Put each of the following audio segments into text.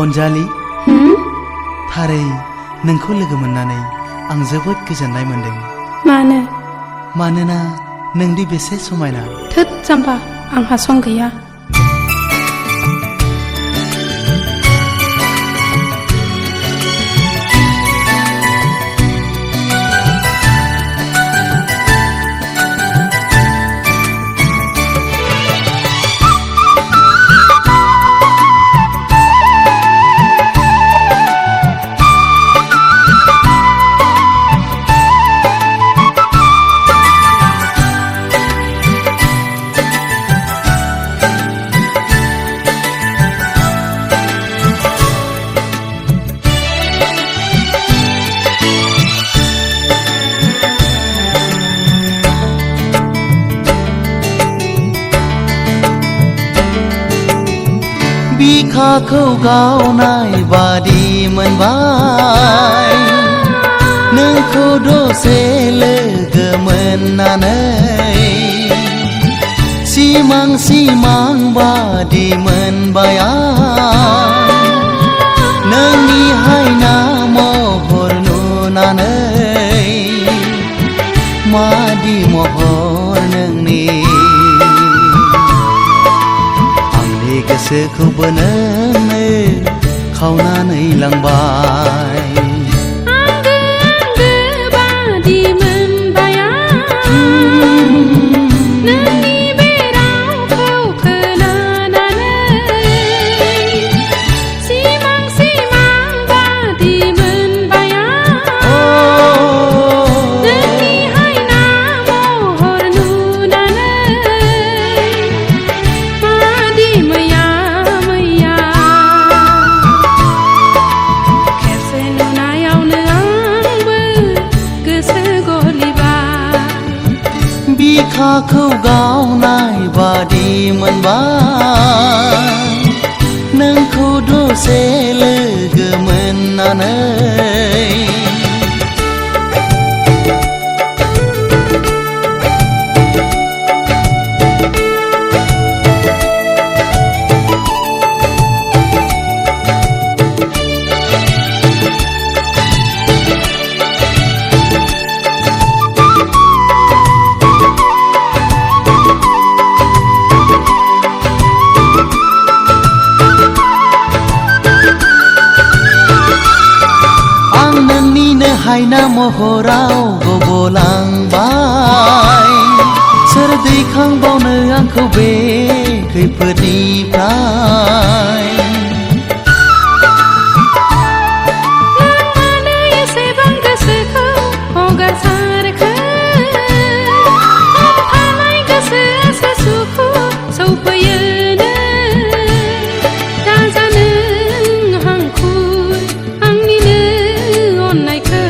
अनजालि थारै नोंखौ लोगो मोननानै आं जोबोद गोजोननाय मोनदों। मानो? मानोना नोंदि बेसे समायना। थोद जाम्बा, आंहा सम गैया। बिखाखौ गावनाय बादि मोनबाय नोंखौ दसे लोगो मोननानै सिमां सिमां बादि मोनबाय आं नोंनि हायना महर नुनानै मादि महर नोंनि गोसोखौबो नोंनो खावनानै लांबाय। आंगो आंगो बादि मोनबाय आं नोंनि बे रावखौ खोनानानै सिमां सिमां बादि मोनबाय आं नोंनि हायना महर नुनानै मादि मैया बिखाखौ गावनाय बादि मोनबाय नोंखौ दसे लोगो मोननानै हायना महराव गबलांबाय सोर दैखांबावनो आंखौ बे खैफोदनिफ्राय मानो एसेबां गोसोखौ हगारसारखो हमथानाय गोसोआसो सुखु सौफैयोनो दाजानो हांखुर आंनिनो अननायखौ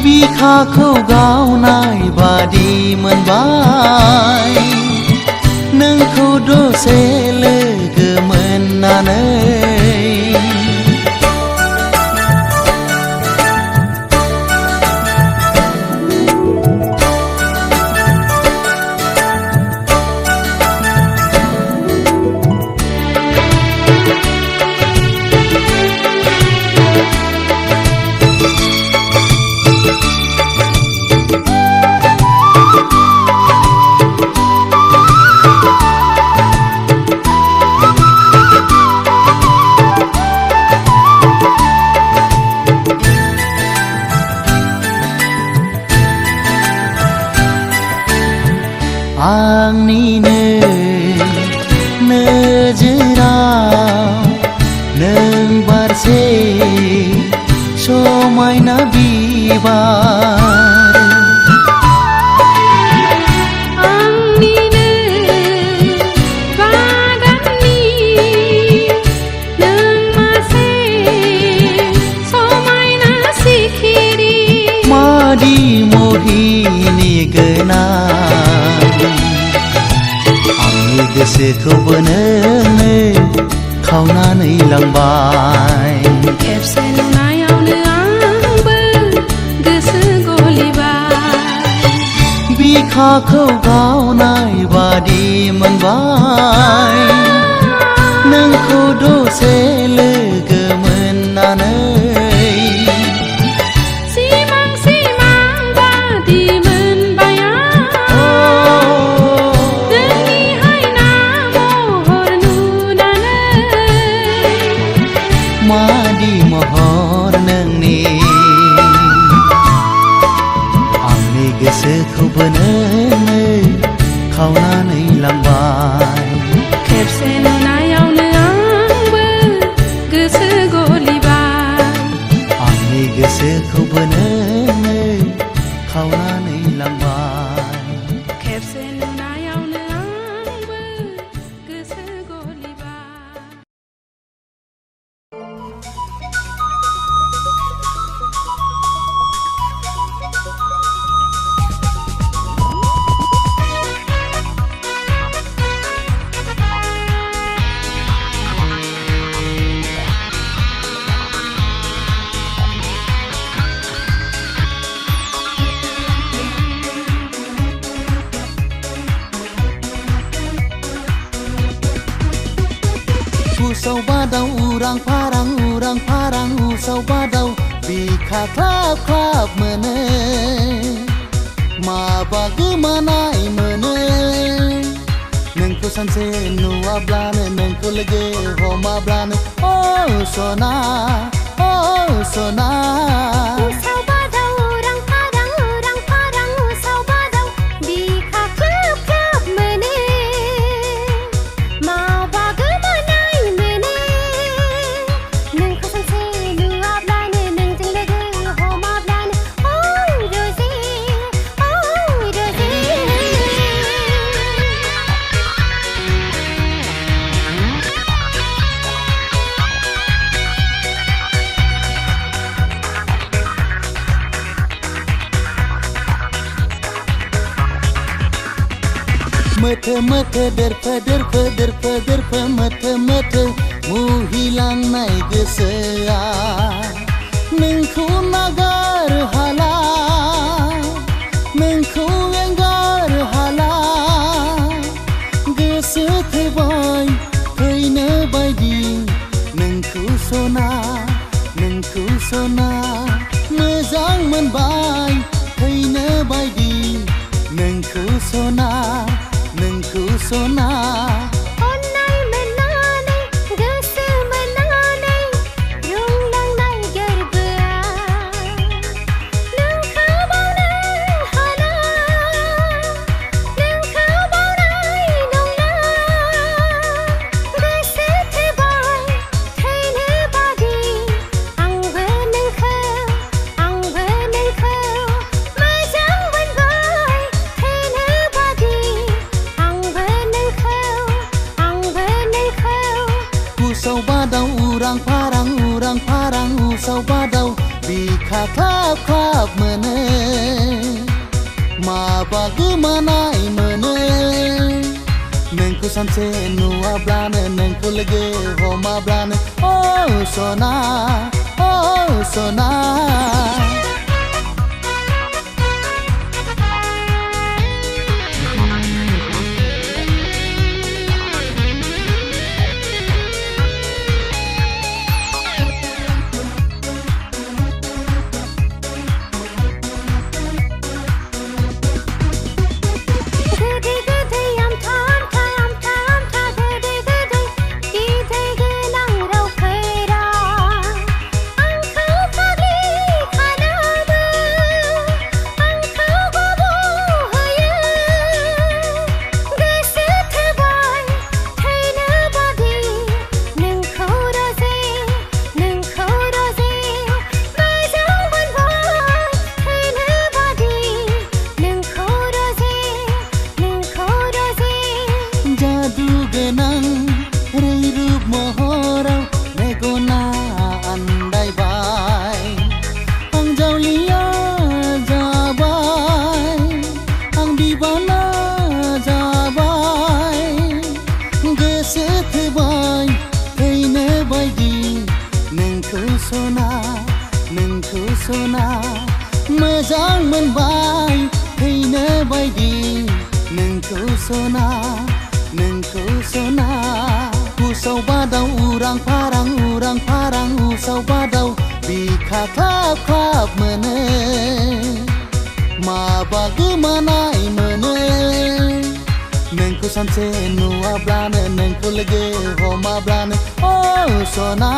बिखाखौ गावनाय बादि मोनबाय नोंखौ दसे लोगो मोननानै आंनिनो नोजोराव नों बारसे समायना बिबार आंनिनो बागाननि नों मासे समायना सिखिरि मादि मोहिनी गोनां गोसोखौबो नोंनो खावनानै लांबाय खेबसे नुनायावनो आंबो गोसो गलिबाय बिखाखौ गावनाय बादि मोनबाय नोंखौ दसे लोगो मोननानै सिमां सिमां बादि मोनबाय आं नोंनि हायना महर नुनानै मादि महर नोंनि आंनि गोसोखौबो नोङो खावनानै लांबाय खेबसे नुनायावनो आंबो गोसो गलिबाय आंनि गोसोखौबो नोङो खावनानै लांबाय खेबसे नुनायावनो आंबो गोसो गलिबाय Usau badau urang parang usau badau bika klap klap mene maba gemanai mene nengko sanse nuablane nengko lege homablane oh sona Usau badau urang parang usau badau bika klap klap mene maba gemanai mene nengko sanse nuablane nengjeng lege homablane oi rozi Mete derpe mete muhilangnai gosoa नोंखौ नागार हाला नोंखौ एंगार हाला गोसो थैबाय फैनो बायदि नोंखौ सना मोजां मोनबाय फैनो बायदि नोंखौ सना अन्नाय मोननानै गोसो मोननानै रुंलांनाय गोरबोआ नोंखौ बावनो हाला नोंखौ बावनाय नंला गोसो थैबाय थैनो बादि आंबो नोंखौ मोजां मोनबाय थैनो बादि आंबो नोंखौ Usau badau urang parang usau badau bika klap klap mene maba gemanai mene nengko sanse nuablane nengko lege homablane oh sona सना मोजां मोनबाय थैनो बायदि नोंखौ सना उसाव बादाव उरां फारां उसाव बादाव बिखा ख्लाब ख्लाब मोनो माबा गोमानाय मोनो नोंखौ सानसे नुवाब्लानो नोंखौ लोगो हमाब्लानो सना